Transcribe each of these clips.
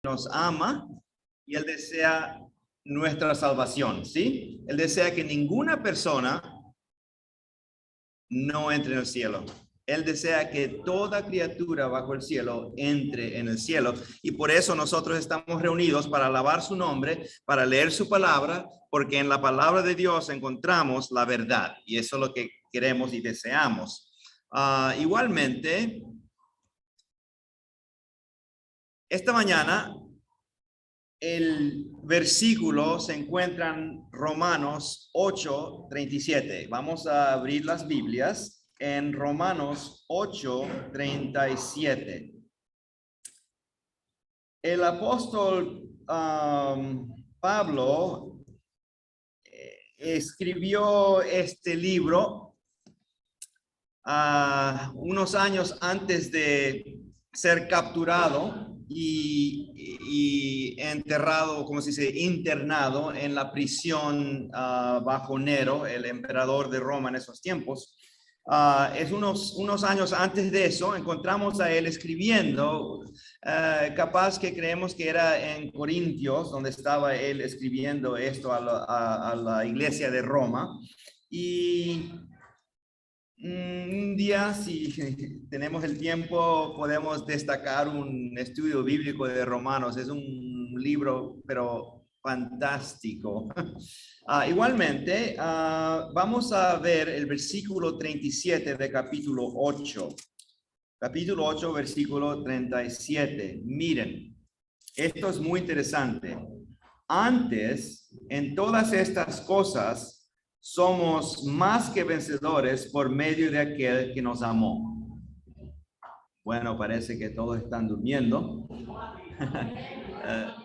nos ama y Él desea nuestra salvación, ¿sí? Él desea que ninguna persona no entre en el cielo. Él desea que toda criatura bajo el cielo entre en el cielo. Y por eso nosotros estamos reunidos para alabar su nombre, para leer su palabra, porque en la palabra de Dios encontramos la verdad. Y eso es lo que queremos y deseamos. Igualmente, esta mañana el versículo se encuentra en Romanos 8:37. Vamos a abrir las Biblias en Romanos 8:37. El apóstol Pablo escribió este libro unos años antes de ser capturado y enterrado, como se dice, internado en la prisión bajo Nero, el emperador de Roma en esos tiempos. Es unos años antes de eso, encontramos a él escribiendo, capaz que creemos que era en Corintios, donde estaba él escribiendo esto a la iglesia de Roma. Y un día, si tenemos el tiempo, podemos destacar un estudio bíblico de Romanos. Es un libro, pero fantástico. Igualmente, vamos a ver el versículo 37 de capítulo 8. Capítulo 8, versículo 37. Miren, esto es muy interesante. Antes, en todas estas cosas, somos más que vencedores por medio de aquel que nos amó. Bueno, parece que todos están durmiendo.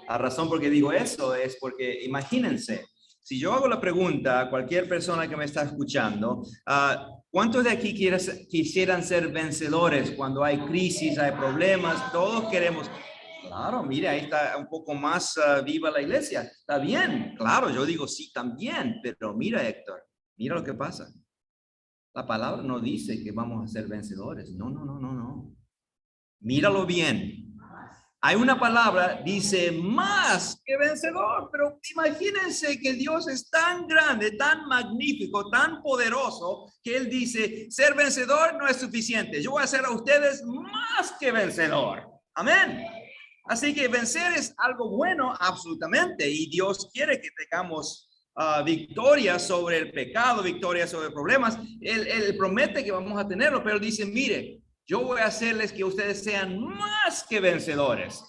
La razón por qué digo eso es porque imagínense, si yo hago la pregunta a cualquier persona que me está escuchando, ¿cuántos de aquí quisieran ser vencedores cuando hay crisis, hay problemas? Todos queremos. Claro, mire, ahí está un poco más viva la iglesia. Está bien, claro, yo digo sí también, pero mira, Héctor, mira lo que pasa. La palabra no dice que vamos a ser vencedores. No, no, no, no, no. Míralo bien. Hay una palabra, dice más que vencedor, pero imagínense que Dios es tan grande, tan magnífico, tan poderoso, que Él dice, ser vencedor no es suficiente. Yo voy a hacer a ustedes más que vencedor. Amén. Así que vencer es algo bueno, absolutamente, y Dios quiere que tengamos victoria sobre el pecado, victoria sobre problemas. Él promete que vamos a tenerlo, pero dice, mire, yo voy a hacerles que ustedes sean más que vencedores.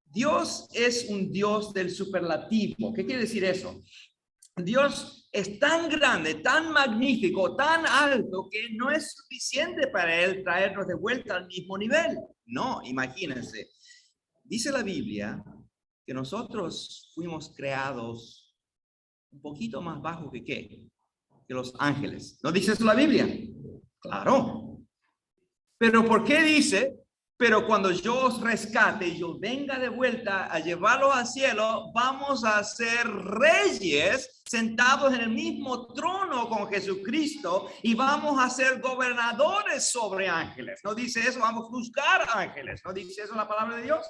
Dios es un Dios del superlativo. ¿Qué quiere decir eso? Dios es tan grande, tan magnífico, tan alto, que no es suficiente para Él traernos de vuelta al mismo nivel. No, imagínense. Dice la Biblia que nosotros fuimos creados un poquito más bajo que ¿qué? Que los ángeles. ¿No dice eso la Biblia? Claro. Pero ¿por qué dice? Pero cuando yo os rescate y yo venga de vuelta a llevarlos al cielo, vamos a ser reyes sentados en el mismo trono con Jesucristo y vamos a ser gobernadores sobre ángeles. No dice eso, vamos a juzgar ángeles. No dice eso la palabra de Dios.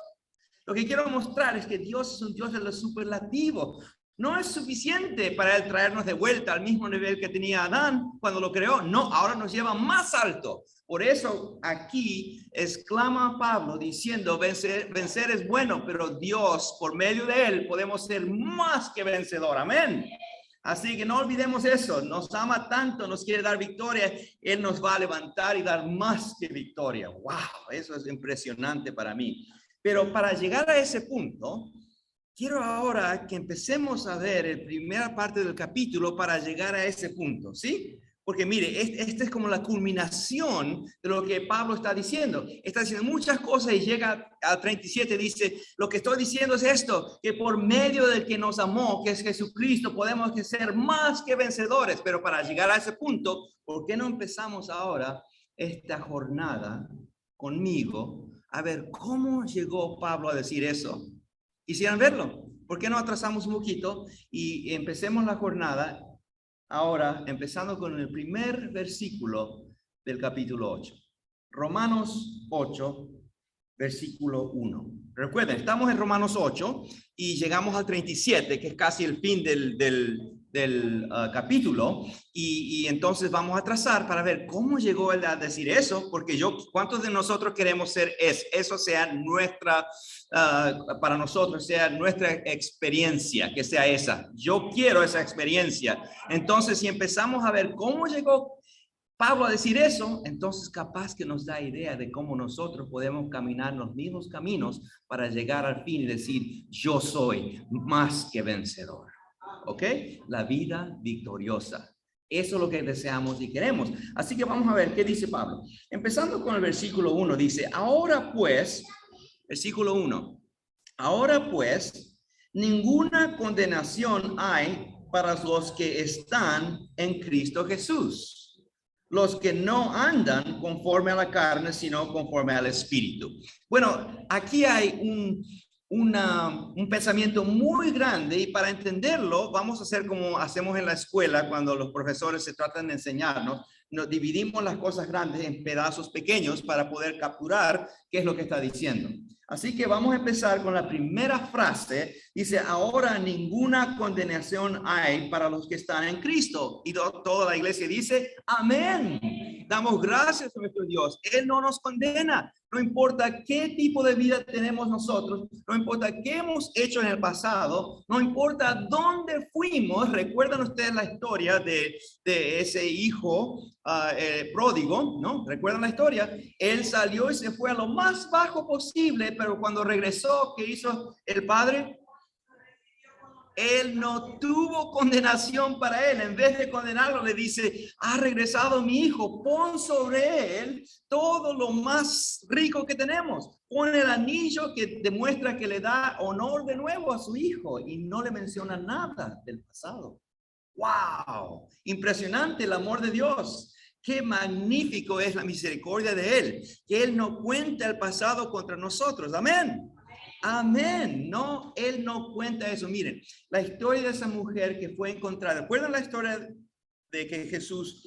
Lo que quiero mostrar es que Dios es un Dios de lo superlativo. No es suficiente para Él traernos de vuelta al mismo nivel que tenía Adán cuando lo creó. No, ahora nos lleva más alto. Por eso aquí exclama Pablo diciendo, vencer es bueno, pero Dios, por medio de Él, podemos ser más que vencedor. Amén. Así que no olvidemos eso. Nos ama tanto, nos quiere dar victoria. Él nos va a levantar y dar más que victoria. ¡Wow! Eso es impresionante para mí. Pero para llegar a ese punto, quiero ahora que empecemos a ver la primera parte del capítulo para llegar a ese punto, ¿sí? Porque mire, esta es como la culminación de lo que Pablo está diciendo. Está diciendo muchas cosas y llega al 37, dice, lo que estoy diciendo es esto, que por medio del que nos amó, que es Jesucristo, podemos ser más que vencedores. Pero para llegar a ese punto, ¿por qué no empezamos ahora esta jornada conmigo a ver cómo llegó Pablo a decir eso? ¿Quisieran verlo? ¿Por qué no atrasamos un poquito y empecemos la jornada ahora, empezando con el primer versículo del capítulo 8? Romanos 8, versículo 1. Recuerden, estamos en Romanos 8 y llegamos al 37, que es casi el fin del capítulo, y entonces vamos a trazar para ver cómo llegó él a decir eso, porque ¿cuántos de nosotros queremos ser eso sea nuestra, para nosotros sea nuestra experiencia, que sea esa? Yo quiero esa experiencia. Entonces, si empezamos a ver cómo llegó Pablo a decir eso, entonces capaz que nos da idea de cómo nosotros podemos caminar los mismos caminos para llegar al fin y decir, yo soy más que vencedor. ¿Ok? La vida victoriosa. Eso es lo que deseamos y queremos. Así que vamos a ver qué dice Pablo. Empezando con el versículo 1, dice, ahora pues, versículo 1, ahora pues, ninguna condenación hay para los que están en Cristo Jesús. Los que no andan conforme a la carne, sino conforme al Espíritu. Bueno, aquí hay un pensamiento muy grande y para entenderlo vamos a hacer como hacemos en la escuela cuando los profesores se tratan de enseñarnos. Nos dividimos las cosas grandes en pedazos pequeños para poder capturar qué es lo que está diciendo. Así que vamos a empezar con la primera frase. Dice, ahora ninguna condenación hay para los que están en Cristo. Y toda la iglesia dice, amén. Damos gracias a nuestro Dios. Él no nos condena. No importa qué tipo de vida tenemos nosotros, no importa qué hemos hecho en el pasado, no importa dónde fuimos. ¿Recuerdan ustedes la historia de ese hijo pródigo? ¿No? ¿Recuerdan la historia? Él salió y se fue a lo más bajo posible, pero cuando regresó, ¿qué hizo el padre? Él no tuvo condenación para él. En vez de condenarlo, le dice, ha regresado mi hijo, pon sobre él todo lo más rico que tenemos. Pon el anillo que demuestra que le da honor de nuevo a su hijo y no le menciona nada del pasado. ¡Wow! Impresionante el amor de Dios. Qué magnífico es la misericordia de él, que él no cuenta el pasado contra nosotros. Amén. Amén. No, él no cuenta eso. Miren, la historia de esa mujer que fue encontrada. ¿Recuerdan la historia de que Jesús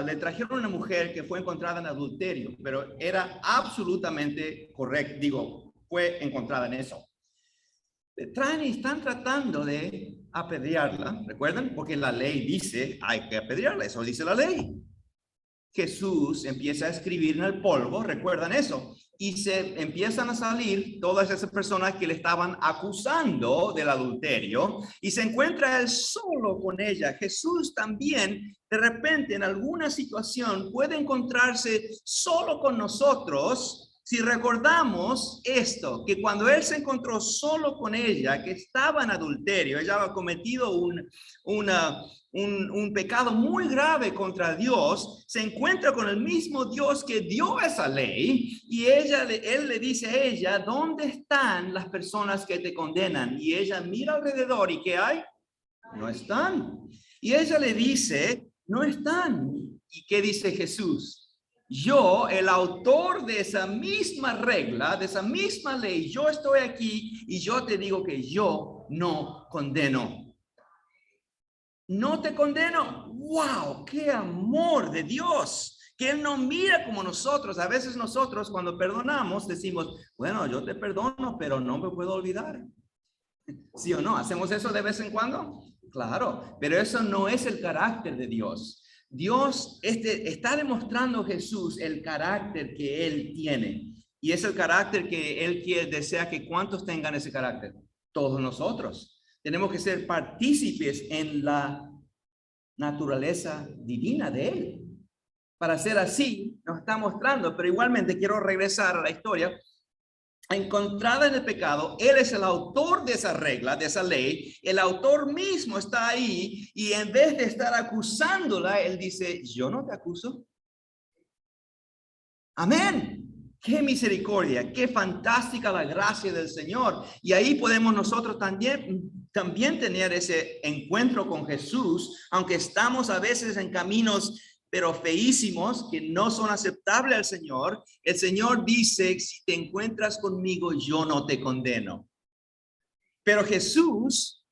le trajeron una mujer que fue encontrada en adulterio, pero era absolutamente correcto? Digo, fue encontrada en eso. Le traen y están tratando de apedrearla. ¿Recuerdan? Porque la ley dice, hay que apedrearla. Eso dice la ley. Jesús empieza a escribir en el polvo. ¿Recuerdan eso? Y se empiezan a salir todas esas personas que le estaban acusando del adulterio y se encuentra él solo con ella. Jesús también de repente en alguna situación puede encontrarse solo con nosotros. Si recordamos esto, que cuando él se encontró solo con ella, que estaba en adulterio, ella había cometido un pecado muy grave contra Dios, se encuentra con el mismo Dios que dio esa ley y él le dice a ella, ¿dónde están las personas que te condenan? Y ella mira alrededor y ¿qué hay? No están. Y ella le dice, no están. ¿Y qué dice Jesús? Yo, el autor de esa misma regla, de esa misma ley, yo estoy aquí y yo te digo que yo no condeno. No te condeno. ¡Wow! ¡Qué amor de Dios! Que Él no mira como nosotros. A veces nosotros cuando perdonamos decimos, bueno, yo te perdono, pero no me puedo olvidar. ¿Sí o no? ¿Hacemos eso de vez en cuando? Claro, pero eso no es el carácter de Dios. Dios está demostrando Jesús el carácter que Él tiene. Y es el carácter que Él desea que cuántos tengan ese carácter. Todos nosotros. Tenemos que ser partícipes en la naturaleza divina de Él. Para ser así, nos está mostrando, pero igualmente quiero regresar a la historia. Encontrada en el pecado, Él es el autor de esa regla, de esa ley. El autor mismo está ahí y en vez de estar acusándola, Él dice, yo no te acuso. Amén. Qué misericordia, qué fantástica la gracia del Señor. Y ahí podemos nosotros también tener ese encuentro con Jesús, aunque estamos a veces en caminos pero feísimos que no son aceptables al Señor. El Señor dice, si te encuentras conmigo, yo no te condeno. Pero Jesús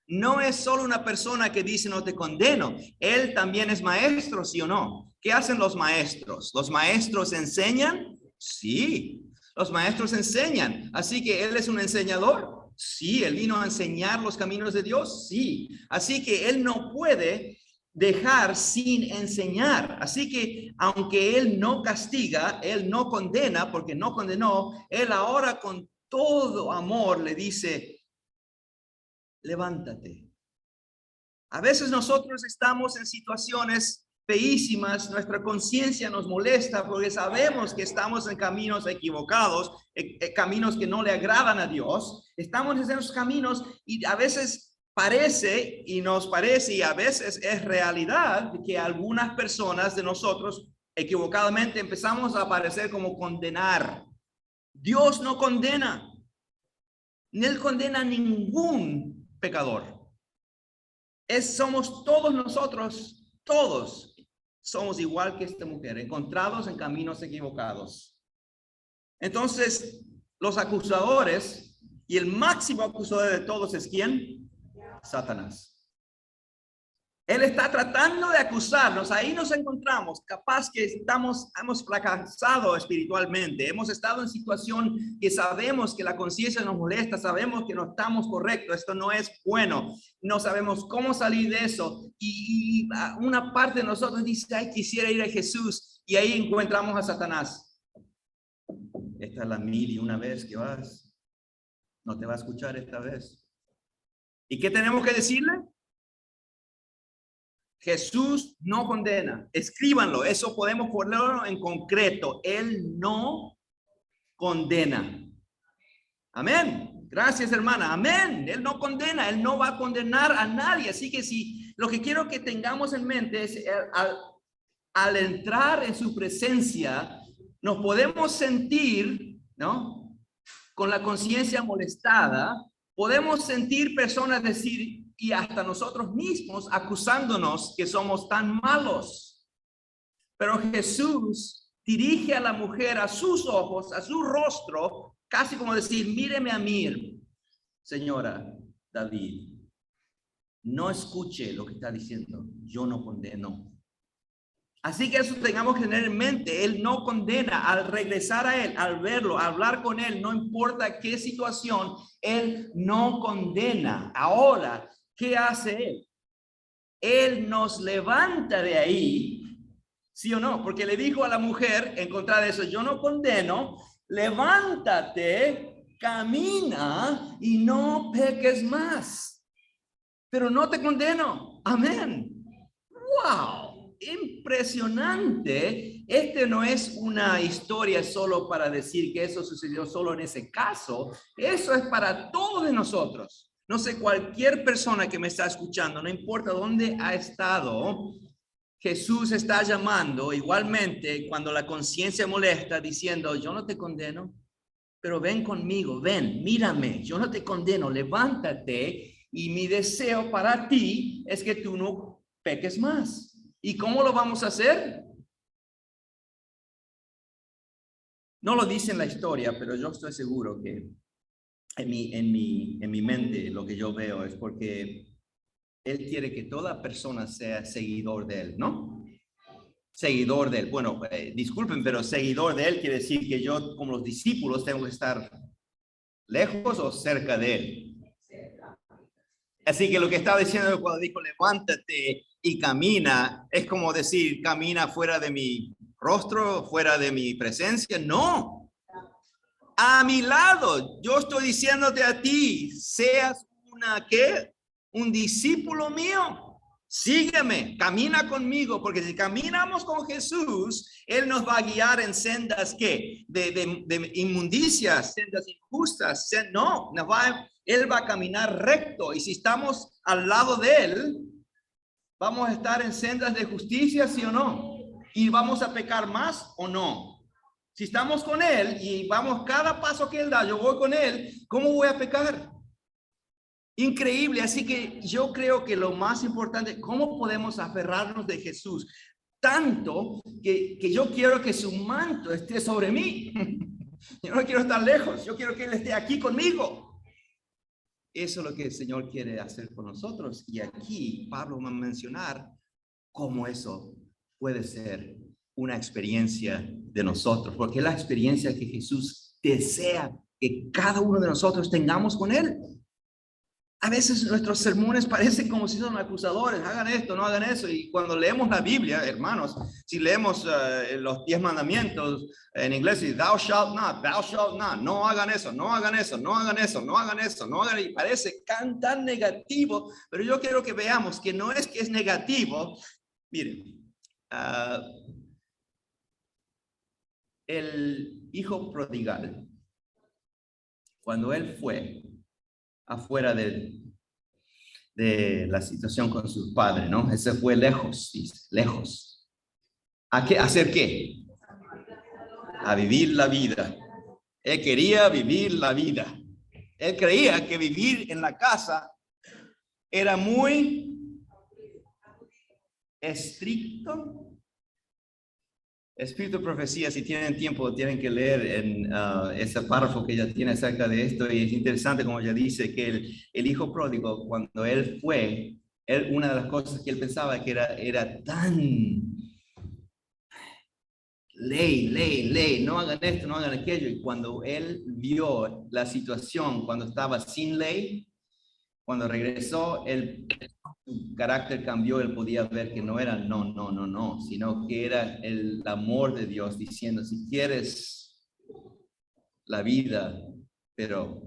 no es solo una persona que dice no te condeno. Él también es maestro, ¿sí o no? ¿Qué hacen los maestros? ¿Los maestros enseñan? Sí. Los maestros enseñan, así que Él es un enseñador. Sí, Él vino a enseñar los caminos de Dios. Sí, así que Él no puede dejar sin enseñar. Así que aunque Él no castiga, Él no condena, porque no condenó, Él ahora con todo amor le dice, levántate. A veces nosotros estamos en situaciones feísimas, nuestra conciencia nos molesta porque sabemos que estamos en caminos equivocados, caminos que no le agradan a Dios. Estamos en esos caminos y a veces parece y nos parece y a veces es realidad que algunas personas de nosotros equivocadamente empezamos a parecer como condenar. Dios no condena, ni Él condena a ningún pecador. Somos todos nosotros, todos somos igual que esta mujer, encontrados en caminos equivocados. Entonces, los acusadores y el máximo acusador de todos es ¿quién? Satanás. Él está tratando de acusarnos. Ahí nos encontramos. Capaz que hemos fracasado espiritualmente. Hemos estado en situación que sabemos que la conciencia nos molesta. Sabemos que no estamos correctos. Esto no es bueno. No sabemos cómo salir de eso. Y una parte de nosotros dice, ay, quisiera ir a Jesús. Y ahí encontramos a Satanás. Esta es la 1001 vez que vas. No te va a escuchar esta vez. ¿Y qué tenemos que decirle? Jesús no condena. Escríbanlo, eso podemos ponerlo en concreto. Él no condena. Amén. Gracias, hermana. Amén. Él no condena, Él no va a condenar a nadie. Así que si lo que quiero que tengamos en mente es al entrar en su presencia, nos podemos sentir, ¿no? Con la conciencia molestada, podemos sentir personas decir, y hasta nosotros mismos acusándonos que somos tan malos. Pero Jesús dirige a la mujer a sus ojos, a su rostro, casi como decir, míreme a mí, señora David. No escuche lo que está diciendo. Yo no condeno. Así que eso tengamos que tener en mente. Él no condena. Al regresar a Él, al verlo, a hablar con Él, no importa qué situación, Él no condena. Ahora, ¿qué hace Él? Él nos levanta de ahí, ¿sí o no? Porque le dijo a la mujer, en contra de eso, yo no condeno, levántate, camina y no peques más. Pero no te condeno. Amén. ¡Wow! Impresionante. Este no es una historia solo para decir que eso sucedió solo en ese caso. Eso es para todos de nosotros. No sé, cualquier persona que me está escuchando, no importa dónde ha estado, Jesús está llamando igualmente cuando la conciencia molesta, diciendo, yo no te condeno, pero ven conmigo, ven, mírame, yo no te condeno, levántate y mi deseo para ti es que tú no peques más. ¿Y cómo lo vamos a hacer? No lo dice en la historia, pero yo estoy seguro que en mi mente lo que yo veo es porque Él quiere que toda persona sea seguidor de Él, ¿no? Seguidor de Él. Bueno, disculpen, pero seguidor de Él quiere decir que yo, como los discípulos, tengo que estar lejos o cerca de Él. Así que lo que estaba diciendo cuando dijo levántate y camina, es como decir, camina fuera de mi rostro, fuera de mi presencia. No, a mi lado. Yo estoy diciéndote a ti, seas un discípulo mío. Sígueme, camina conmigo, porque si caminamos con Jesús, Él nos va a guiar en sendas de inmundicias, sendas injustas. No, Él va a caminar recto, y si estamos al lado de Él, vamos a estar en sendas de justicia, ¿sí o no? Y vamos a pecar más o no. Si estamos con Él y vamos cada paso que Él da, yo voy con Él, ¿cómo voy a pecar? Increíble. Así que yo creo que lo más importante, ¿cómo podemos aferrarnos de Jesús? Tanto que yo quiero que su manto esté sobre mí. Yo no quiero estar lejos, yo quiero que Él esté aquí conmigo. Eso es lo que el Señor quiere hacer con nosotros. Y aquí Pablo va a mencionar cómo eso puede ser una experiencia de nosotros, porque es la experiencia que Jesús desea que cada uno de nosotros tengamos con Él. A veces nuestros sermones parecen como si son acusadores, hagan esto, no hagan eso. Y cuando leemos la Biblia, hermanos, si leemos los 10 mandamientos en inglés, y thou shalt not, no hagan eso, no hagan eso, no hagan eso, no hagan eso, no hagan, y parece tan negativo, pero yo quiero que veamos que no es que es negativo. Miren, el hijo prodigal, cuando él fue afuera de la situación con su padre, ¿no? Ese fue lejos, dice, lejos. ¿A qué? ¿Hacer qué? A vivir la vida. Él quería vivir la vida. Él creía que vivir en la casa era muy estricto. Espíritu de Profecía, si tienen tiempo, tienen que leer en ese párrafo que ella tiene acerca de esto. Y es interesante, como ella dice, que el hijo pródigo, cuando él fue, una de las cosas que él pensaba que era tan ley, no hagan esto, no hagan aquello. Y cuando él vio la situación, cuando estaba sin ley, cuando regresó, su carácter cambió, él podía ver que no era no, sino que era el amor de Dios diciendo, si quieres la vida, pero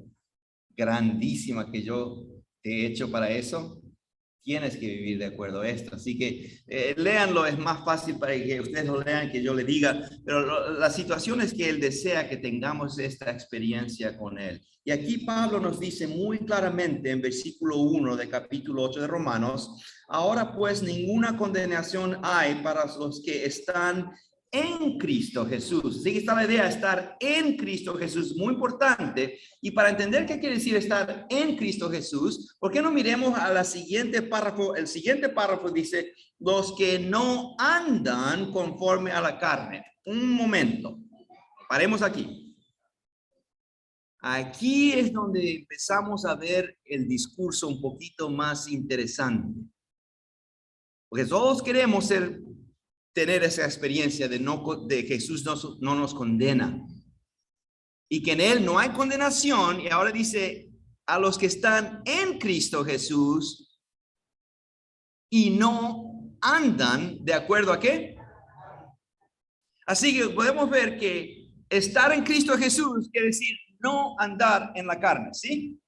grandísima que yo te he hecho para eso, tienes que vivir de acuerdo a esto. Así que léanlo, es más fácil para que ustedes lo lean que yo le diga, pero la situación es que él desea que tengamos esta experiencia con él. Y aquí Pablo nos dice muy claramente en versículo 1 de capítulo 8 de Romanos, ahora pues ninguna condenación hay para los que están en Cristo Jesús. Así que está la idea de estar en Cristo Jesús, muy importante. Y para entender qué quiere decir estar en Cristo Jesús, ¿por qué no miremos a la siguiente párrafo? El siguiente párrafo dice, los que no andan conforme a la carne. Un momento, paremos aquí. Aquí es donde empezamos a ver el discurso un poquito más interesante. Porque todos queremos tener esa experiencia de Jesús no nos condena. Y que en Él no hay condenación. Y ahora dice, a los que están en Cristo Jesús y no andan de acuerdo a qué. Así que podemos ver que estar en Cristo Jesús quiere decir no andar en la carne, ¿sí?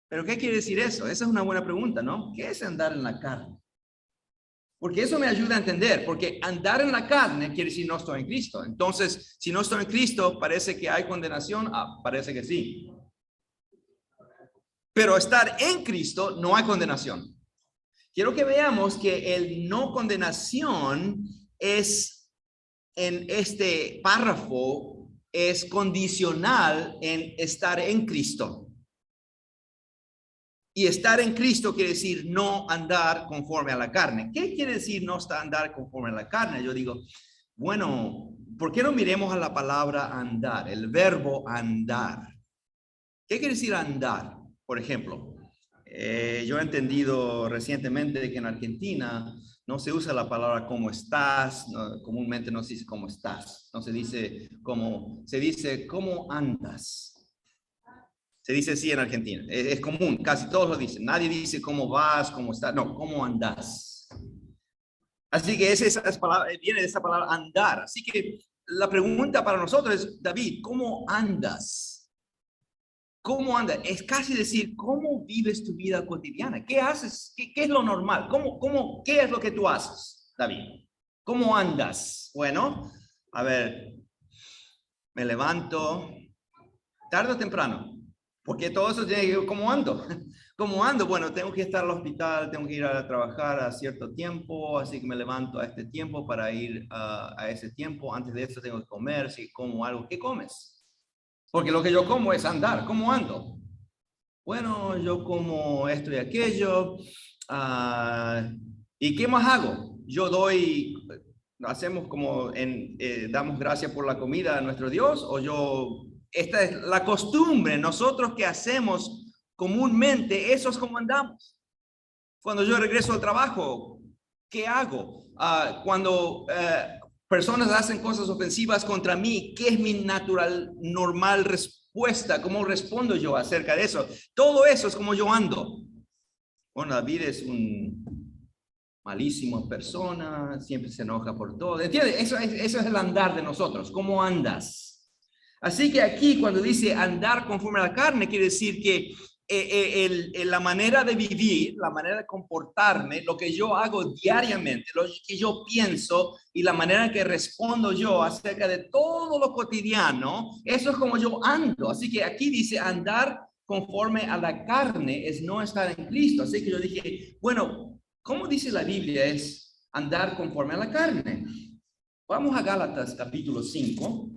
Pero ¿qué quiere decir eso? Esa es una buena pregunta, ¿no? ¿Qué es andar en la carne? Porque eso me ayuda a entender, porque andar en la carne quiere decir no estoy en Cristo. Entonces, si no estoy en Cristo, parece que hay condenación. Parece que sí. Pero estar en Cristo no hay condenación. Quiero que veamos que el no condenación es, en este párrafo, es condicional en estar en Cristo. Y estar en Cristo quiere decir no andar conforme a la carne. ¿Qué quiere decir no andar conforme a la carne? Yo digo, bueno, ¿por qué no miremos a la palabra andar, el verbo andar? ¿Qué quiere decir andar? Por ejemplo, yo he entendido recientemente que en Argentina no se usa la palabra cómo estás, comúnmente no se dice cómo estás, no se dice cómo, se dice cómo andas. Se dice así en Argentina, es común, casi todos lo dicen. Nadie dice cómo vas, cómo estás, no, cómo andas. Así que viene de esa palabra andar. Así que la pregunta para nosotros es, David, ¿cómo andas? ¿Cómo andas? Es casi decir, ¿cómo vives tu vida cotidiana? ¿Qué haces? ¿Qué es lo normal? ¿Qué es lo que tú haces, David? ¿Cómo andas? Bueno, a ver, me levanto tarde o temprano. Porque todo eso tiene que ver, ¿cómo ando? ¿Cómo ando? Bueno, tengo que estar al hospital, tengo que ir a trabajar a cierto tiempo, así que me levanto a este tiempo para ir a ese tiempo. Antes de eso tengo que comer, si como algo. ¿Qué comes? Porque lo que yo como es andar. ¿Cómo ando? Bueno, yo como esto y aquello. ¿Y qué más hago? Hacemos como damos gracias por la comida a nuestro Dios, o esta es la costumbre, nosotros que hacemos comúnmente, eso es como andamos. Cuando yo regreso al trabajo, ¿qué hago? Cuando personas hacen cosas ofensivas contra mí, ¿qué es mi normal respuesta? ¿Cómo respondo yo acerca de eso? Todo eso es como yo ando. Bueno, David es un malísima persona, siempre se enoja por todo. ¿Entiendes? Eso es el andar de nosotros. ¿Cómo andas? Así que aquí cuando dice andar conforme a la carne, quiere decir que la manera de vivir, la manera de comportarme, lo que yo hago diariamente, lo que yo pienso y la manera en que respondo yo acerca de todo lo cotidiano, eso es como yo ando. Así que aquí dice andar conforme a la carne es no estar en Cristo. Así que yo dije, bueno, ¿cómo dice la Biblia es andar conforme a la carne? Vamos a Gálatas capítulo 5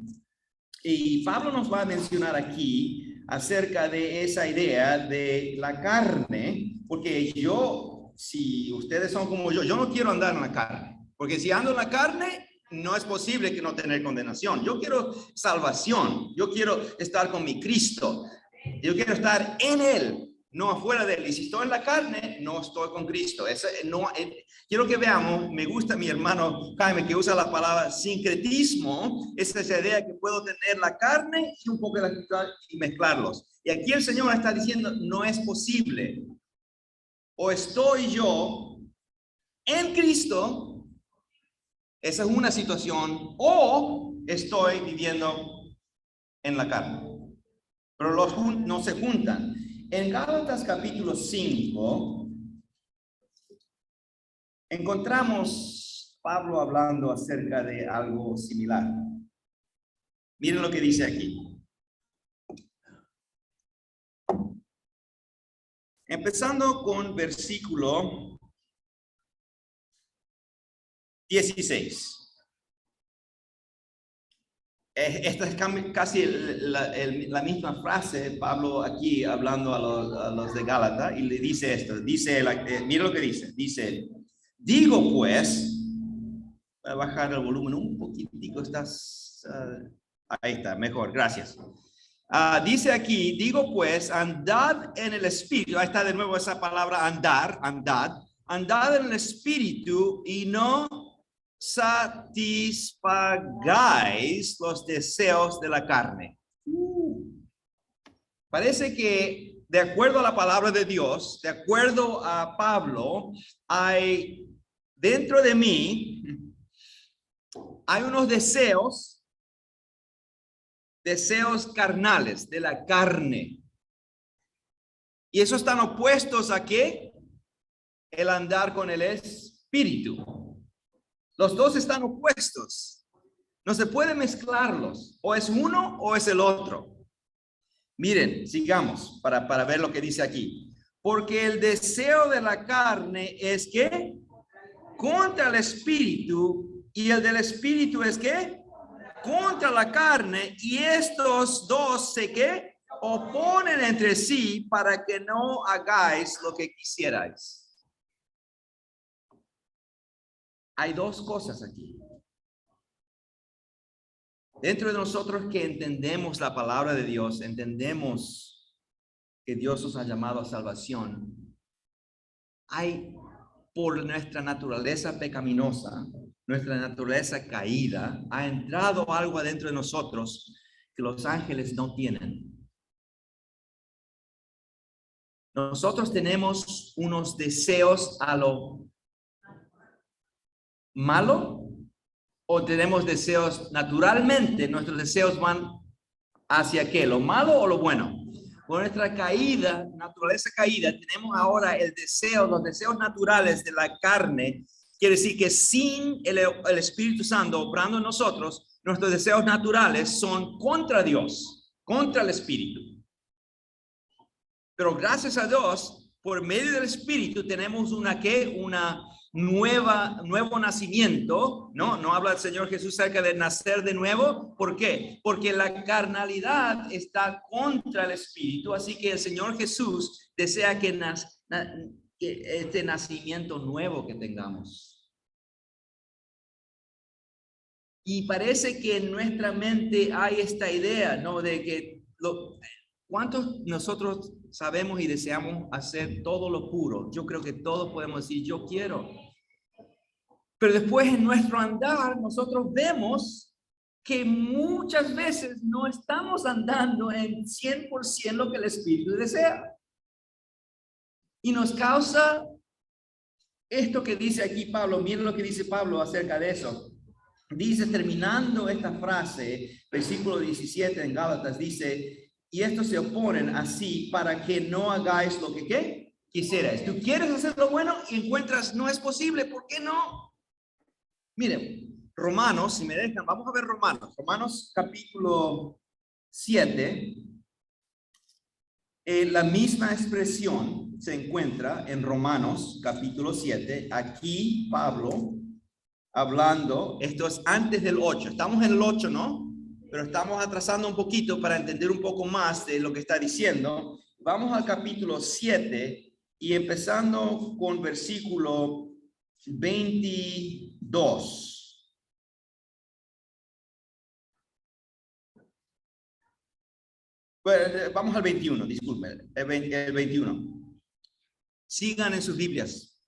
y Pablo nos va a mencionar aquí acerca de esa idea de la carne, porque si ustedes son como yo no quiero andar en la carne, porque si ando en la carne, no es posible que no tener condenación. Yo quiero salvación, yo quiero estar con mi Cristo, yo quiero estar en Él, no afuera de Él. Y si estoy en la carne, no estoy con Cristo. Quiero que veamos, me gusta mi hermano Jaime que usa la palabra sincretismo, es esa idea que puedo tener la carne y un poco de la espiritual y mezclarlos. Y aquí el Señor está diciendo, no es posible. O estoy yo en Cristo, esa es una situación, o estoy viviendo en la carne. Pero no se juntan. En Gálatas capítulo 5, encontramos Pablo hablando acerca de algo similar. Miren lo que dice aquí. Empezando con versículo 16. Esta es casi la misma frase, Pablo aquí hablando a los de Gálatas, y le dice esto, mira lo que dice, digo pues, voy a bajar el volumen un poquitico, ahí está, mejor, gracias. Dice aquí, digo pues, andad en el espíritu, ahí está de nuevo esa palabra andad en el espíritu y no satisfagáis los deseos de la carne. Parece que de acuerdo a la palabra de Dios, de acuerdo a Pablo, hay dentro de mí, hay unos deseos carnales, de la carne. Y esos están opuestos a ¿qué? El andar con el espíritu. Los dos están opuestos. No se puede mezclarlos. O es uno o es el otro. Miren, sigamos para ver lo que dice aquí. Porque el deseo de la carne es ¿qué? Contra el espíritu. Y el del espíritu es ¿qué? Contra la carne. Y estos dos se ¿qué? Oponen entre sí para que no hagáis lo que quisierais. Hay dos cosas aquí. Dentro de nosotros que entendemos la palabra de Dios, entendemos que Dios nos ha llamado a salvación. Hay por nuestra naturaleza pecaminosa, nuestra naturaleza caída, ha entrado algo adentro de nosotros que los ángeles no tienen. Nosotros tenemos unos deseos a lo malo o tenemos deseos naturalmente, nuestros deseos van hacia qué, lo malo o lo bueno. Con nuestra caída, naturaleza caída, tenemos ahora los deseos naturales de la carne. Quiere decir que sin el Espíritu Santo obrando en nosotros, nuestros deseos naturales son contra Dios, contra el Espíritu. Pero gracias a Dios, por medio del Espíritu tenemos una nuevo nacimiento, ¿no? Habla el Señor Jesús acerca de nacer de nuevo. ¿Por qué? Porque la carnalidad está contra el Espíritu, así que el Señor Jesús desea que este nacimiento nuevo que tengamos. Y parece que en nuestra mente hay esta idea, ¿no? De que ¿cuántos nosotros sabemos y deseamos hacer todo lo puro? Yo creo que todos podemos decir, yo quiero. Pero después en nuestro andar nosotros vemos que muchas veces no estamos andando en 100% lo que el Espíritu desea. Y nos causa esto que dice aquí Pablo. Miren lo que dice Pablo acerca de eso. Dice, terminando esta frase, versículo 17 en Gálatas, dice, y estos se oponen así para que no hagáis lo que ¿qué? Quisierais. Tú quieres hacer lo bueno y encuentras, no es posible, ¿por qué no? Miren, Romanos, si me dejan, vamos a ver Romanos capítulo 7. La misma expresión se encuentra en Romanos capítulo 7. Aquí Pablo hablando, esto es antes del 8, estamos en el 8, ¿no? Pero estamos atrasando un poquito para entender un poco más de lo que está diciendo. Vamos al capítulo 7 y empezando con versículo 22. Bueno, vamos al 21, disculpen, el 21. Sigan en sus Biblias.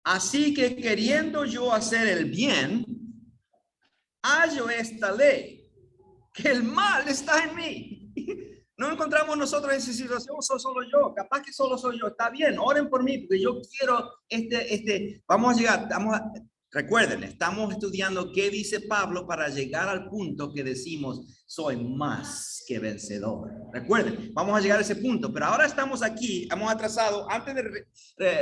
Así que queriendo yo hacer el bien, hallo esta ley, que el mal está en mí. No encontramos nosotros en esa situación, solo yo, capaz que solo soy yo, está bien, oren por mí, porque yo quiero vamos a llegar, recuerden, estamos estudiando qué dice Pablo para llegar al punto que decimos, soy más que vencedor. Recuerden, vamos a llegar a ese punto, pero ahora estamos aquí, hemos atrasado, antes de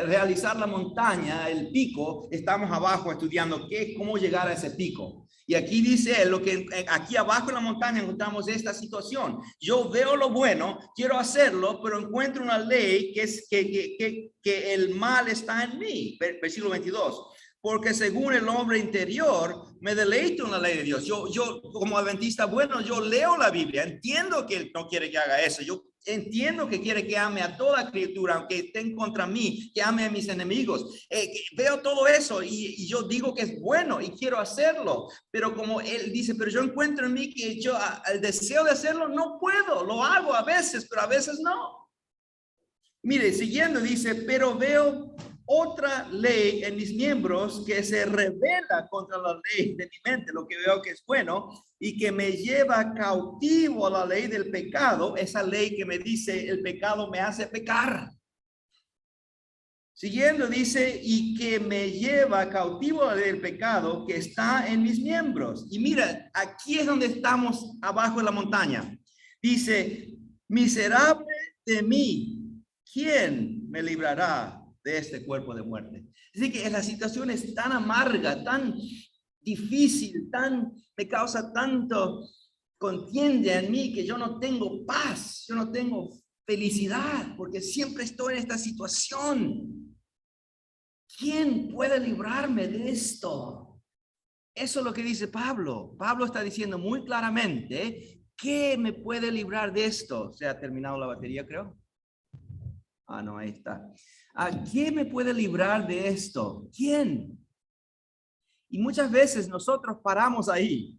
realizar la montaña, el pico, estamos abajo estudiando cómo llegar a ese pico. Y aquí dice él, lo que aquí abajo en la montaña encontramos esta situación. Yo veo lo bueno, quiero hacerlo, pero encuentro una ley que es que el mal está en mí. Versículo 22. Porque según el hombre interior, me deleito en la ley de Dios. Yo como adventista, bueno, yo leo la Biblia, entiendo que él no quiere que haga eso. Yo entiendo que quiere que ame a toda criatura, aunque estén contra mí, que ame a mis enemigos. Veo todo eso y yo digo que es bueno y quiero hacerlo. Pero como él dice, pero yo encuentro en mí que yo el deseo de hacerlo no puedo. Lo hago a veces, pero a veces no. Mire, siguiendo dice, pero veo otra ley en mis miembros que se revela contra la ley de mi mente, lo que veo que es bueno, y que me lleva cautivo a la ley del pecado, esa ley que me dice el pecado me hace pecar. Siguiendo dice, y que me lleva cautivo a la ley del pecado que está en mis miembros. Y mira, aquí es donde estamos abajo de la montaña. Dice, miserable de mí, ¿quién me librará de este cuerpo de muerte? Así que la situación es tan amarga, tan difícil, me causa tanto contienda en mí que yo no tengo paz, yo no tengo felicidad, porque siempre estoy en esta situación. ¿Quién puede librarme de esto? Eso es lo que dice Pablo. Pablo está diciendo muy claramente, ¿qué me puede librar de esto? ¿Se ha terminado la batería, creo? Ah, no, ahí está. ¿Quién me puede librar de esto? ¿Quién? Y muchas veces nosotros paramos ahí.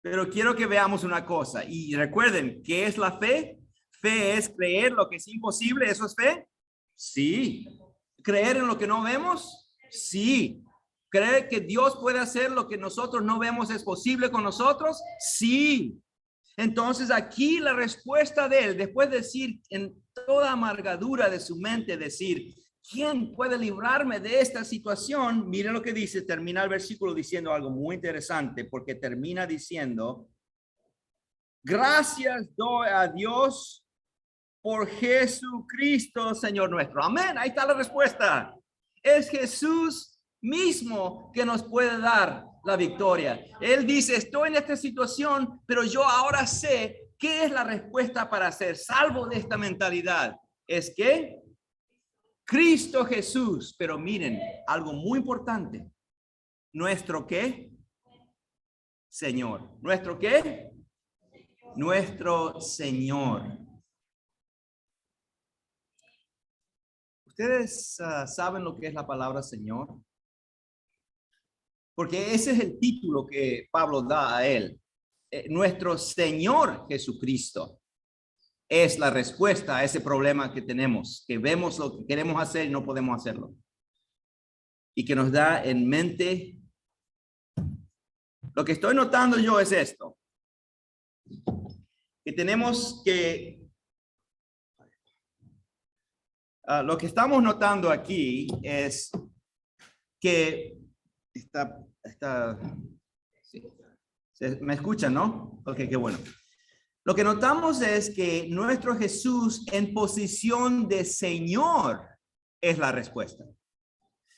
Pero quiero que veamos una cosa. Y recuerden, ¿qué es la fe? Fe es creer lo que es imposible. ¿Eso es fe? Sí. ¿Creer en lo que no vemos? Sí. ¿Creer que Dios puede hacer lo que nosotros no vemos es posible con nosotros? Sí. Entonces aquí la respuesta de él, después de decir en toda amargadura de su mente, decir, ¿quién puede librarme de esta situación? Miren lo que dice, termina el versículo diciendo algo muy interesante, porque termina diciendo, gracias doy a Dios por Jesucristo, Señor nuestro. Amén, ahí está la respuesta. Es Jesús mismo que nos puede dar la victoria. Él dice, estoy en esta situación, pero yo ahora sé qué es la respuesta para ser salvo de esta mentalidad. Es que Cristo Jesús, pero miren, algo muy importante. ¿Nuestro qué? Señor. ¿Nuestro qué? Nuestro Señor. ¿Ustedes saben lo que es la palabra Señor? Porque ese es el título que Pablo da a él. Nuestro Señor Jesucristo es la respuesta a ese problema que tenemos, que vemos lo que queremos hacer y no podemos hacerlo. y que nos da en mente. Lo que estoy notando yo es esto, que tenemos que, lo que estamos notando aquí es que sí, ¿me escuchan, no? Ok, qué bueno. Lo que notamos es que nuestro Jesús en posición de Señor es la respuesta.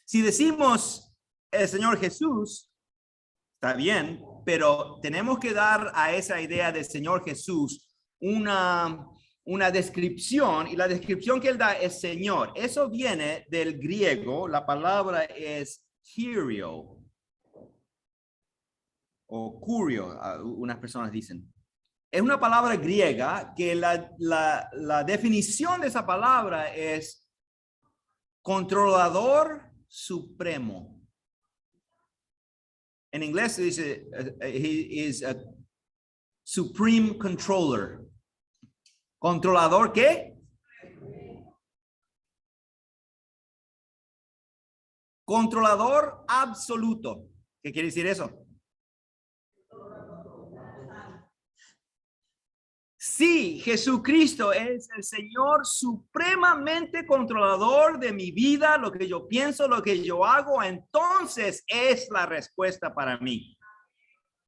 Si decimos el Señor Jesús, está bien, pero tenemos que dar a esa idea de Señor Jesús una descripción, y la descripción que él da es Señor. Eso viene del griego, la palabra es Kyrio o Curio, unas personas dicen. Es una palabra griega que la definición de esa palabra es controlador supremo. En inglés se dice, he is a supreme controller. ¿Controlador qué? Controlador absoluto. ¿Qué quiere decir eso? Sí, Jesucristo es el Señor supremamente controlador de mi vida, lo que yo pienso, lo que yo hago, entonces es la respuesta para mí.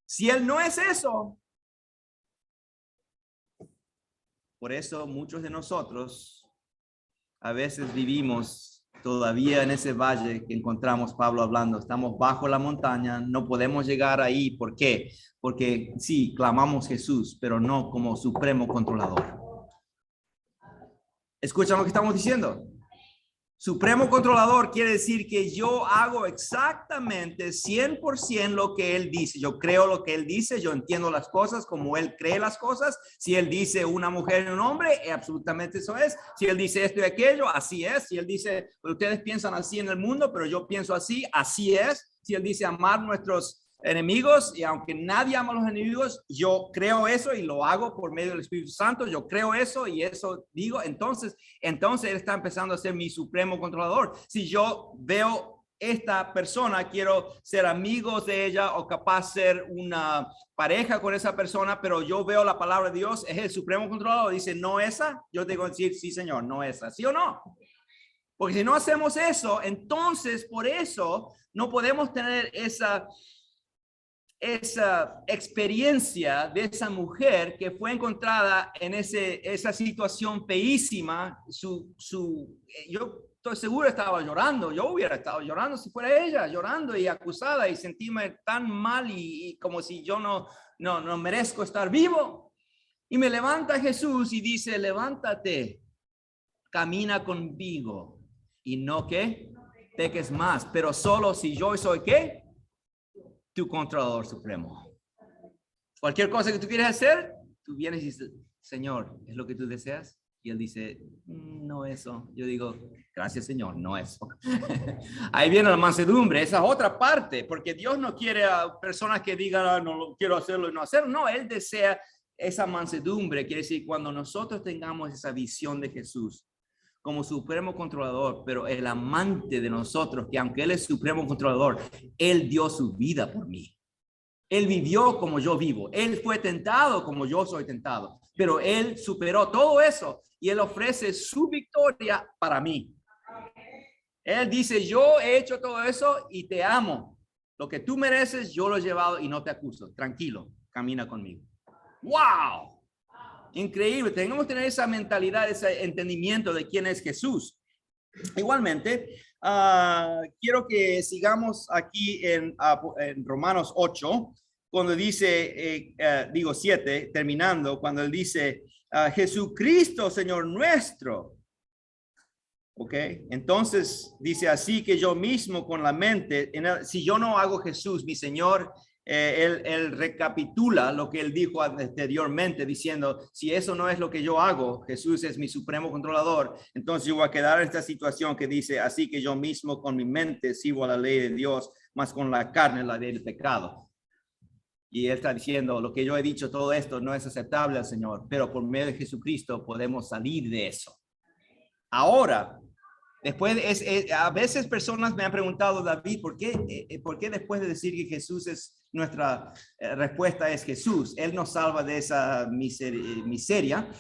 Si Él no es eso, por eso muchos de nosotros a veces vivimos todavía en ese valle que encontramos Pablo hablando. Estamos bajo la montaña, no podemos llegar ahí. ¿Por qué? Porque sí, clamamos Jesús, pero no como supremo controlador. ¿Escuchan lo que estamos diciendo? Supremo controlador quiere decir que yo hago exactamente 100% lo que Él dice. Yo creo lo que Él dice, yo entiendo las cosas como Él cree las cosas. Si Él dice una mujer y un hombre, absolutamente eso es. Si Él dice esto y aquello, así es. Si Él dice, ustedes piensan así en el mundo, pero yo pienso así, así es. Si Él dice amar nuestros enemigos, y aunque nadie ama a los enemigos, yo creo eso y lo hago por medio del Espíritu Santo. Yo creo eso y eso digo. Entonces Él está empezando a ser mi supremo controlador. Si yo veo esta persona, quiero ser amigos de ella o capaz ser una pareja con esa persona, pero yo veo la palabra de Dios, es el supremo controlador. Dice, no esa, yo tengo que decir, sí, Señor, no esa, ¿sí o no? Porque si no hacemos eso, entonces por eso no podemos tener esa experiencia de esa mujer que fue encontrada en esa situación feísima. Yo estoy seguro estaba llorando. Yo hubiera estado llorando si fuera ella, llorando y acusada y sentirme tan mal y como si yo no merezco estar vivo. Y me levanta Jesús y dice, levántate, camina conmigo y no que peques más, pero solo si yo soy ¿qué? Tu controlador supremo. Cualquier cosa que tú quieras hacer, tú vienes y dices, Señor, ¿es lo que tú deseas? Y Él dice, no eso. Yo digo, gracias Señor, no eso. Ahí viene la mansedumbre, esa es otra parte, porque Dios no quiere a personas que digan, no quiero hacerlo y no hacerlo. No, Él desea esa mansedumbre. Quiere decir, cuando nosotros tengamos esa visión de Jesús como supremo controlador, pero el amante de nosotros, que aunque Él es supremo controlador, Él dio su vida por mí. Él vivió como yo vivo. Él fue tentado como yo soy tentado. Pero Él superó todo eso y Él ofrece su victoria para mí. Él dice, yo he hecho todo eso y te amo. Lo que tú mereces, yo lo he llevado y no te acuso. Tranquilo, camina conmigo. ¡Wow! Increíble, tenemos que tener esa mentalidad, ese entendimiento de quién es Jesús. Igualmente, quiero que sigamos aquí en Romanos 8, cuando dice, 7, terminando, cuando él dice, Jesucristo, Señor nuestro. Ok, entonces dice así que yo mismo con la mente, si yo no hago Jesús, mi Señor, él recapitula lo que él dijo anteriormente diciendo, si eso no es lo que yo hago, Jesús es mi supremo controlador, entonces yo voy a quedar en esta situación que dice, así que yo mismo con mi mente sirvo a la ley de Dios, más con la carne la ley del pecado. Y él está diciendo, lo que yo he dicho, todo esto no es aceptable al Señor, pero por medio de Jesucristo podemos salir de eso. Ahora, Después, a veces personas me han preguntado, David, ¿por qué después de decir que Jesús es nuestra respuesta es Jesús, Él nos salva de esa miseria,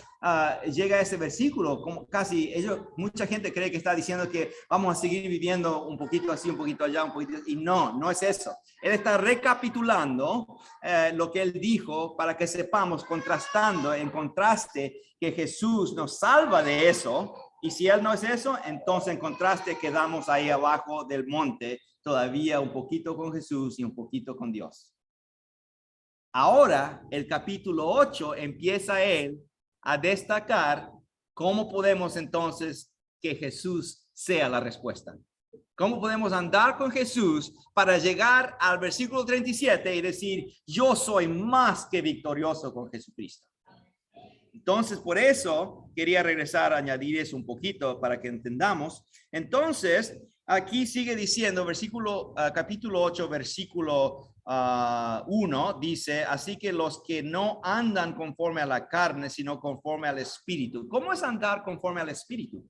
llega ese versículo, como casi mucha gente cree que está diciendo que vamos a seguir viviendo un poquito así, un poquito allá, un poquito, y no es eso. Él está recapitulando lo que Él dijo para que sepamos, contrastando, en contraste, que Jesús nos salva de eso. Y si Él no es eso, entonces en contraste quedamos ahí abajo del monte, todavía un poquito con Jesús y un poquito con Dios. Ahora, el capítulo 8 empieza Él a destacar cómo podemos entonces que Jesús sea la respuesta. ¿Cómo podemos andar con Jesús para llegar al versículo 37 y decir, yo soy más que victorioso con Jesucristo? Entonces, por eso quería regresar a añadir eso un poquito para que entendamos. Entonces, aquí sigue diciendo, capítulo 8, versículo 1, dice, así que los que no andan conforme a la carne, sino conforme al Espíritu. ¿Cómo es andar conforme al Espíritu?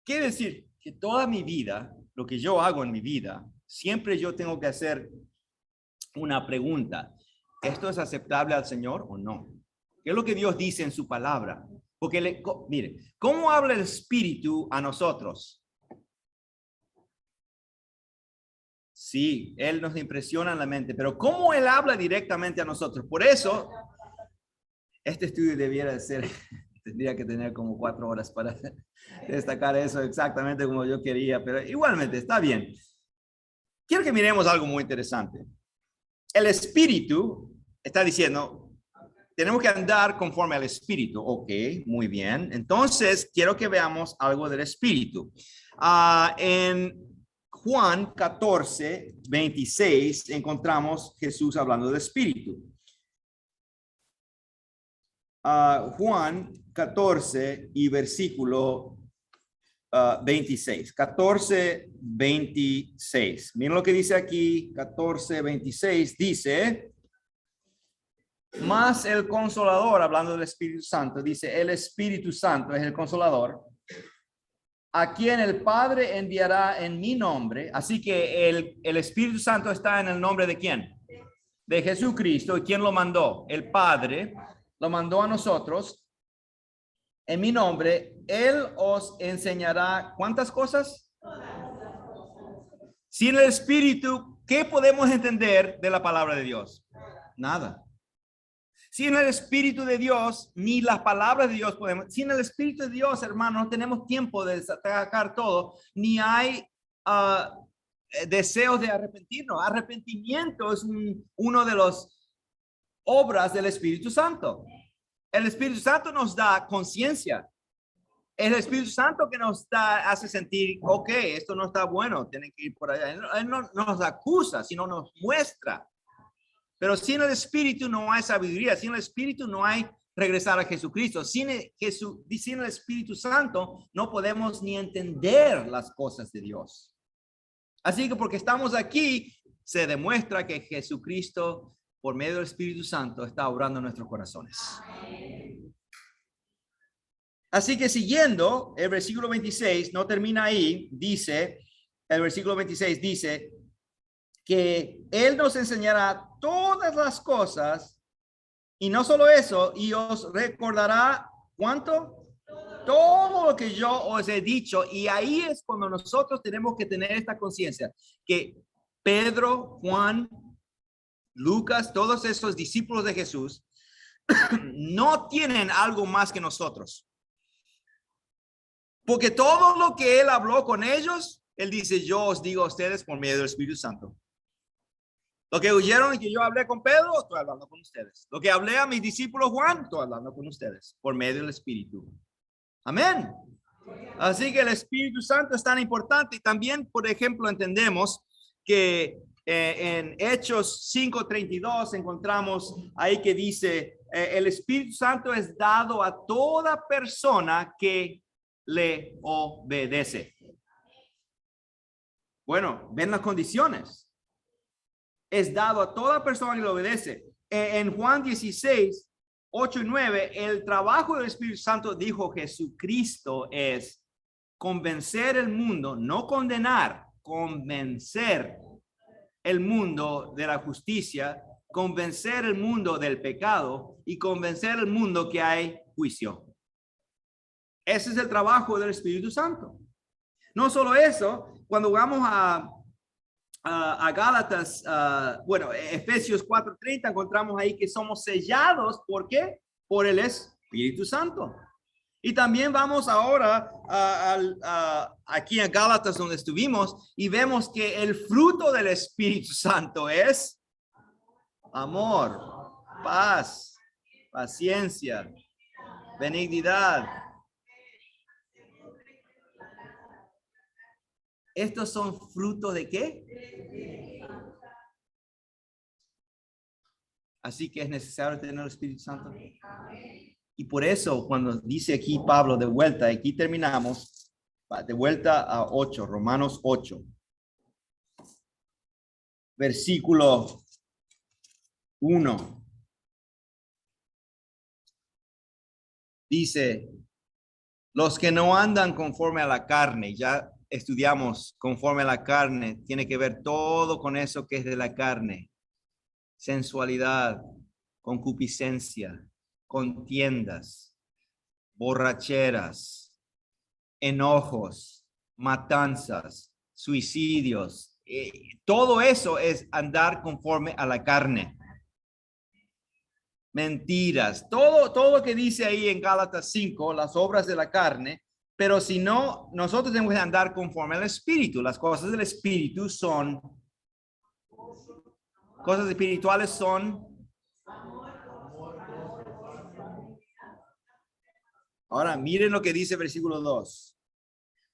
Quiere decir que toda mi vida, lo que yo hago en mi vida, siempre yo tengo que hacer una pregunta. ¿Esto es aceptable al Señor o no? ¿Qué es lo que Dios dice en su palabra? Porque, mire, ¿cómo habla el Espíritu a nosotros? Sí, Él nos impresiona en la mente, pero ¿cómo Él habla directamente a nosotros? Por eso, este estudio debiera de ser, tendría que tener como 4 horas para destacar eso exactamente como yo quería, pero igualmente está bien. Quiero que miremos algo muy interesante. El Espíritu está diciendo, tenemos que andar conforme al Espíritu. Ok, muy bien. Entonces, quiero que veamos algo del Espíritu. En Juan 14, 26, encontramos Jesús hablando del Espíritu. Juan 14 y versículo 26. 14, 26. Miren lo que dice aquí, 14, 26. Dice, más el Consolador, hablando del Espíritu Santo, dice, el Espíritu Santo es el Consolador, a quien el Padre enviará en mi nombre. Así que el Espíritu Santo está en el nombre de ¿quién? De Jesucristo. ¿Y quién lo mandó? El Padre lo mandó a nosotros. En mi nombre, Él os enseñará ¿cuántas cosas? Sin el Espíritu, ¿qué podemos entender de la palabra de Dios? Nada. Sin el Espíritu de Dios, ni las palabras de Dios podemos. Sin el Espíritu de Dios, hermano, no tenemos tiempo de sacar todo, ni hay deseos de arrepentirnos. Arrepentimiento es uno de las obras del Espíritu Santo. El Espíritu Santo nos da conciencia. El Espíritu Santo que hace sentir, ok, esto no está bueno, tienen que ir por allá. Él no nos acusa, sino nos muestra. Pero sin el Espíritu no hay sabiduría, sin el Espíritu no hay regresar a Jesucristo. Sin el Espíritu Santo no podemos ni entender las cosas de Dios. Así que porque estamos aquí, se demuestra que Jesucristo, por medio del Espíritu Santo, está obrando en nuestros corazones. Así que siguiendo, el versículo 26 no termina ahí, dice, el versículo 26 dice que Él nos enseñará todas las cosas y no solo eso, y os recordará, ¿cuánto? Todo lo que yo os he dicho. Y ahí es cuando nosotros tenemos que tener esta conciencia, que Pedro, Juan, Lucas, todos esos discípulos de Jesús no tienen algo más que nosotros. Porque todo lo que Él habló con ellos, Él dice, yo os digo a ustedes por medio del Espíritu Santo. Lo que oyeron y que yo hablé con Pedro, estoy hablando con ustedes. Lo que hablé a mis discípulos Juan, estoy hablando con ustedes por medio del Espíritu. Amén. Así que el Espíritu Santo es tan importante. Y también, por ejemplo, entendemos que en Hechos 5:32 encontramos ahí que dice, el Espíritu Santo es dado a toda persona que le obedece. Bueno, ven las condiciones. Es dado a toda persona que le obedece. En Juan 16:8 8 y 9, el trabajo del Espíritu Santo, dijo Jesucristo, es convencer el mundo, no condenar, convencer el mundo de la justicia, convencer el mundo del pecado y convencer el mundo que hay juicio. Ese es el trabajo del Espíritu Santo. No solo eso, cuando vamos a Gálatas, Efesios 4:30, encontramos ahí que somos sellados, ¿por qué? Por el Espíritu Santo. Y también vamos ahora aquí en Gálatas donde estuvimos y vemos que el fruto del Espíritu Santo es amor, paz, paciencia, benignidad. ¿Estos son frutos de qué? Así que es necesario tener el Espíritu Santo. Y por eso cuando dice aquí Pablo de vuelta, aquí terminamos, de vuelta a 8, Romanos 8, versículo 1. Dice, los que no andan conforme a la carne, ya estudiamos conforme a la carne, tiene que ver todo con eso que es de la carne. Sensualidad, concupiscencia, contiendas, borracheras, enojos, matanzas, suicidios. Todo eso es andar conforme a la carne. Mentiras, todo lo que dice ahí en Gálatas 5, las obras de la carne, pero si no, nosotros tenemos que andar conforme al Espíritu. Las cosas del Espíritu son, cosas espirituales son, ahora miren lo que dice versículo 2.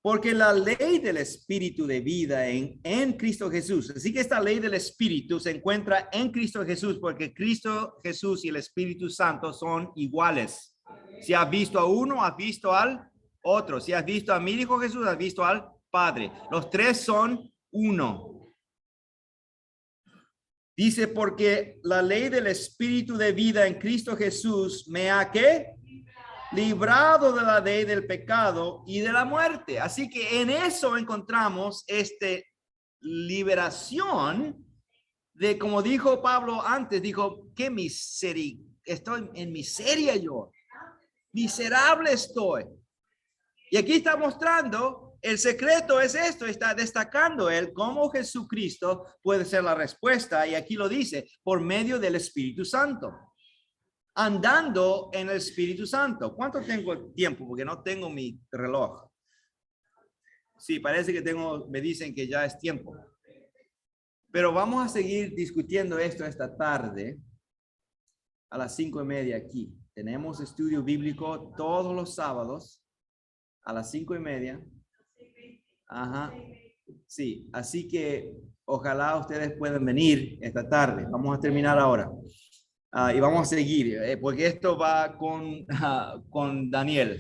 Porque la ley del Espíritu de vida en Cristo Jesús. Así que esta ley del Espíritu se encuentra en Cristo Jesús, porque Cristo Jesús y el Espíritu Santo son iguales. Si has visto a uno, has visto al otro. Si has visto a mi Hijo Jesús, has visto al Padre. Los tres son uno. Dice, porque la ley del Espíritu de vida en Cristo Jesús me ha, ¿qué? Librado de la ley del pecado y de la muerte. Así que en eso encontramos liberación de, como dijo Pablo antes, dijo, qué miseria, estoy en miseria yo, miserable estoy. Y aquí está mostrando, el secreto es esto, está destacando él cómo Jesucristo puede ser la respuesta, y aquí lo dice, por medio del Espíritu Santo. Andando en el Espíritu Santo. ¿Cuánto tengo tiempo? Porque no tengo mi reloj. Sí, parece que me dicen que ya es tiempo. Pero vamos a seguir discutiendo esto esta tarde a las 5:30 aquí. Tenemos estudio bíblico todos los sábados a las 5:30. Ajá. Sí, así que ojalá ustedes puedan venir esta tarde. Vamos a terminar ahora. Y vamos a seguir, porque esto va con Daniel,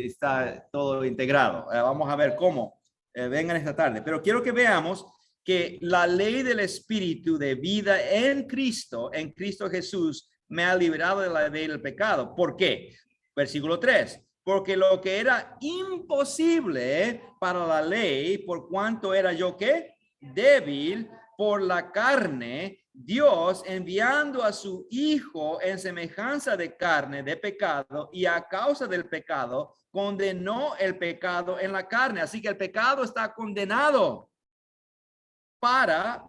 está todo integrado. Vamos a ver cómo vengan esta tarde. Pero quiero que veamos que la ley del Espíritu de vida en Cristo Jesús, me ha liberado de la ley del pecado. ¿Por qué? Versículo 3. Porque lo que era imposible para la ley, por cuanto era yo, ¿qué? Débil por la carne, Dios, enviando a su Hijo en semejanza de carne, de pecado, y a causa del pecado, condenó el pecado en la carne. Así que el pecado está condenado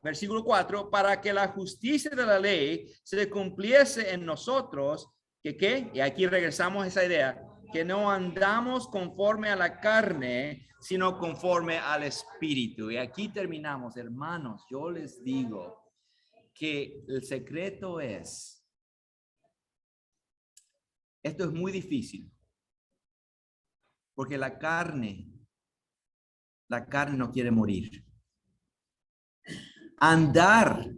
versículo 4, para que la justicia de la ley se cumpliese en nosotros, ¿qué? Y aquí regresamos a esa idea, que no andamos conforme a la carne, sino conforme al Espíritu. Y aquí terminamos, hermanos. Yo les digo que el secreto es, esto es muy difícil, porque la carne no quiere morir. Andar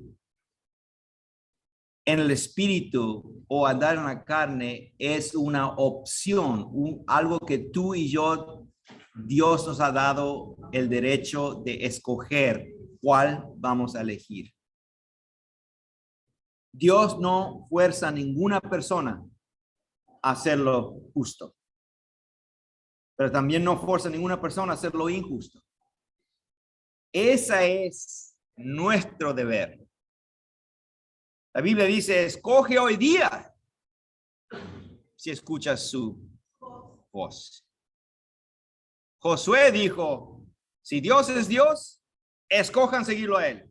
en el Espíritu o andar en la carne es una opción, algo que tú y yo, Dios nos ha dado el derecho de escoger cuál vamos a elegir. Dios no fuerza a ninguna persona a hacer lo justo. Pero también no fuerza a ninguna persona a hacer lo injusto. Ese es nuestro deber. La Biblia dice, escoge hoy día si escuchas su voz. Josué dijo, si Dios es Dios, escojan seguirlo a él.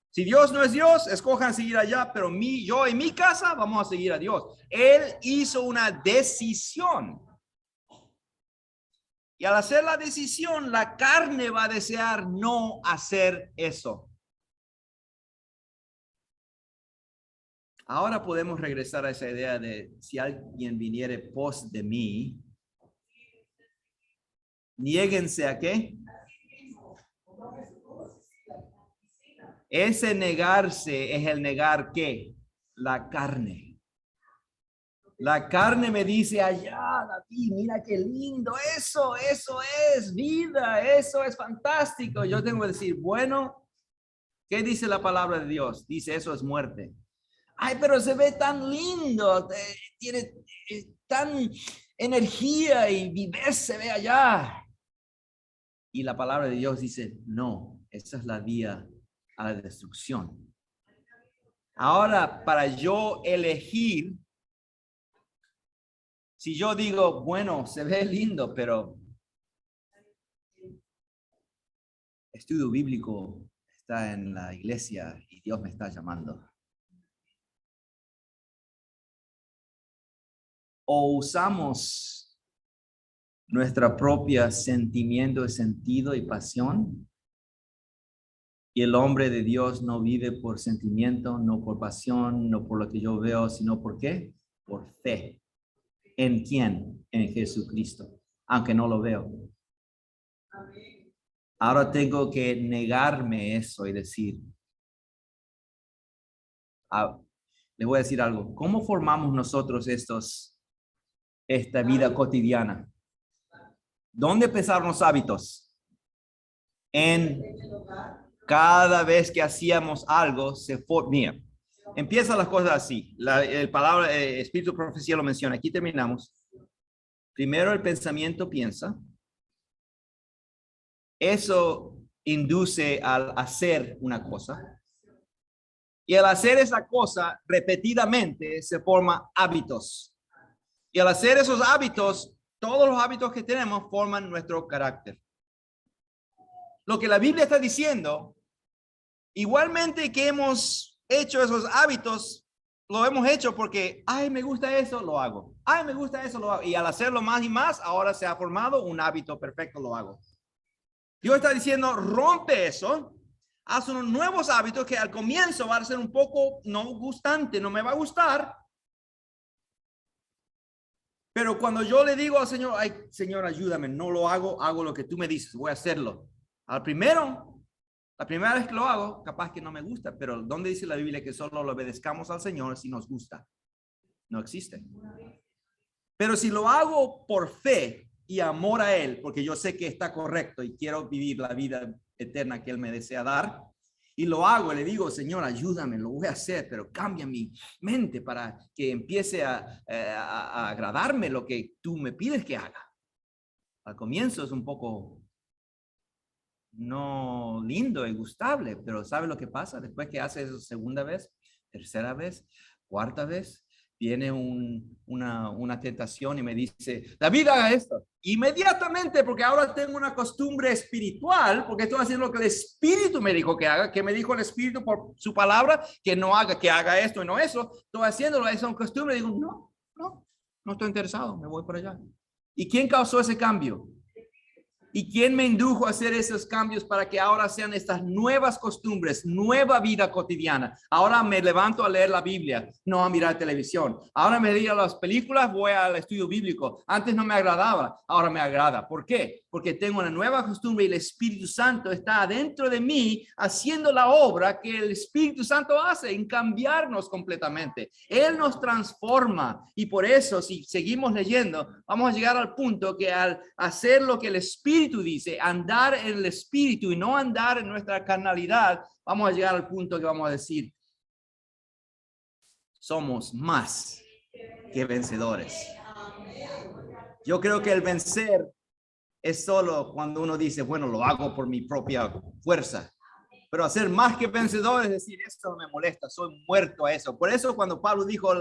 Si Dios no es Dios, escojan seguir allá, pero yo y mi casa vamos a seguir a Dios. Él hizo una decisión. Y al hacer la decisión, la carne va a desear no hacer eso. Ahora podemos regresar a esa idea de si alguien viniere pos de mí, niéguense a qué. Ese negarse es el negar qué, la carne. La carne me dice allá, David, mira qué lindo, eso es vida, eso es fantástico. Yo tengo que decir, bueno, ¿qué dice la palabra de Dios? Dice, eso es muerte. Ay, pero se ve tan lindo, tiene tan energía y vivez se ve allá. Y la palabra de Dios dice, no, esa es la vía a la destrucción. Ahora, para yo elegir, si yo digo, bueno, se ve lindo, pero estudio bíblico está en la iglesia y Dios me está llamando. O usamos nuestra propia sentimiento, sentido y pasión. Y el hombre de Dios no vive por sentimiento, no por pasión, no por lo que yo veo, sino por qué? Por fe. ¿En quién? En Jesucristo, aunque no lo veo. Ahora tengo que negarme eso y decir, le voy a decir algo. ¿Cómo formamos nosotros esta vida cotidiana? ¿Dónde empezaron los hábitos? En cada vez que hacíamos algo, mira, empiezan las cosas así. El palabra espíritu profecía lo menciona. Aquí terminamos. Primero el pensamiento piensa. Eso induce al hacer una cosa. Y al hacer esa cosa repetidamente se forman hábitos. Y al hacer esos hábitos, todos los hábitos que tenemos forman nuestro carácter. Lo que la Biblia está diciendo, igualmente que hemos hecho esos hábitos, lo hemos hecho porque, ay, me gusta eso, lo hago. Ay, me gusta eso, lo hago. Y al hacerlo más y más, ahora se ha formado un hábito perfecto, lo hago. Dios está diciendo, rompe eso, haz unos nuevos hábitos que al comienzo van a ser un poco no gustante, no me va a gustar. Pero cuando yo le digo al Señor, ay, Señor, ayúdame, no lo hago, hago lo que tú me dices, voy a hacerlo. La primera vez que lo hago, capaz que no me gusta, pero ¿dónde dice la Biblia que solo lo obedezcamos al Señor si nos gusta? No existe. Pero si lo hago por fe y amor a Él, porque yo sé que está correcto y quiero vivir la vida eterna que Él me desea dar, y lo hago y le digo, Señor, ayúdame, lo voy a hacer, pero cambia mi mente para que empiece a agradarme lo que tú me pides que haga. Al comienzo es un poco no lindo y gustable, pero ¿sabe lo que pasa? Después que hace eso segunda vez, tercera vez, cuarta vez, viene una tentación y me dice, David, haga esto. Inmediatamente, porque ahora tengo una costumbre espiritual, porque estoy haciendo lo que el Espíritu me dijo que haga, que me dijo el Espíritu por su palabra, que no haga, que haga esto y no eso. Estoy haciéndolo, esa es una costumbre. Digo, no estoy interesado, me voy por allá. ¿Y quién causó ese cambio? ¿Y quién me indujo a hacer esos cambios para que ahora sean estas nuevas costumbres, nueva vida cotidiana? Ahora me levanto a leer la Biblia, no a mirar televisión. Ahora me digo a las películas, voy al estudio bíblico. Antes no me agradaba, ahora me agrada. ¿Por qué? Porque tengo una nueva costumbre y el Espíritu Santo está adentro de mí haciendo la obra que el Espíritu Santo hace en cambiarnos completamente. Él nos transforma y por eso, si seguimos leyendo, vamos a llegar al punto que al hacer lo que el Espíritu dice, andar en el Espíritu y no andar en nuestra carnalidad, vamos a llegar al punto que vamos a decir, somos más que vencedores. Yo creo que el vencer es solo cuando uno dice, bueno, lo hago por mi propia fuerza. Pero hacer más que vencedor es decir, esto me molesta, soy muerto a eso. Por eso cuando Pablo dijo,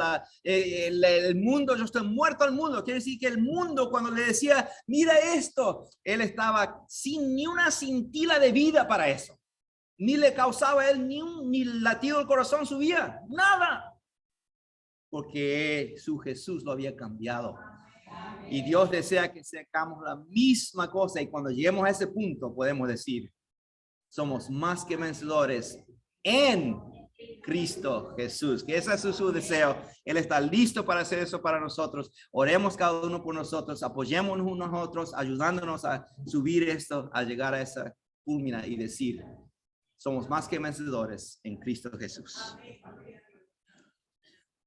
el mundo, yo estoy muerto al mundo, quiere decir que el mundo cuando le decía, mira esto, él estaba sin ni una cintila de vida para eso. Ni le causaba a él ni latido del corazón subía, nada. Porque su Jesús lo había cambiado. Y Dios desea que hagamos la misma cosa. Y cuando lleguemos a ese punto, podemos decir, somos más que vencedores en Cristo Jesús. Que ese es su deseo. Él está listo para hacer eso para nosotros. Oremos cada uno por nosotros. Apoyémonos unos a otros, ayudándonos a subir esto, a llegar a esa culmina y decir, somos más que vencedores en Cristo Jesús.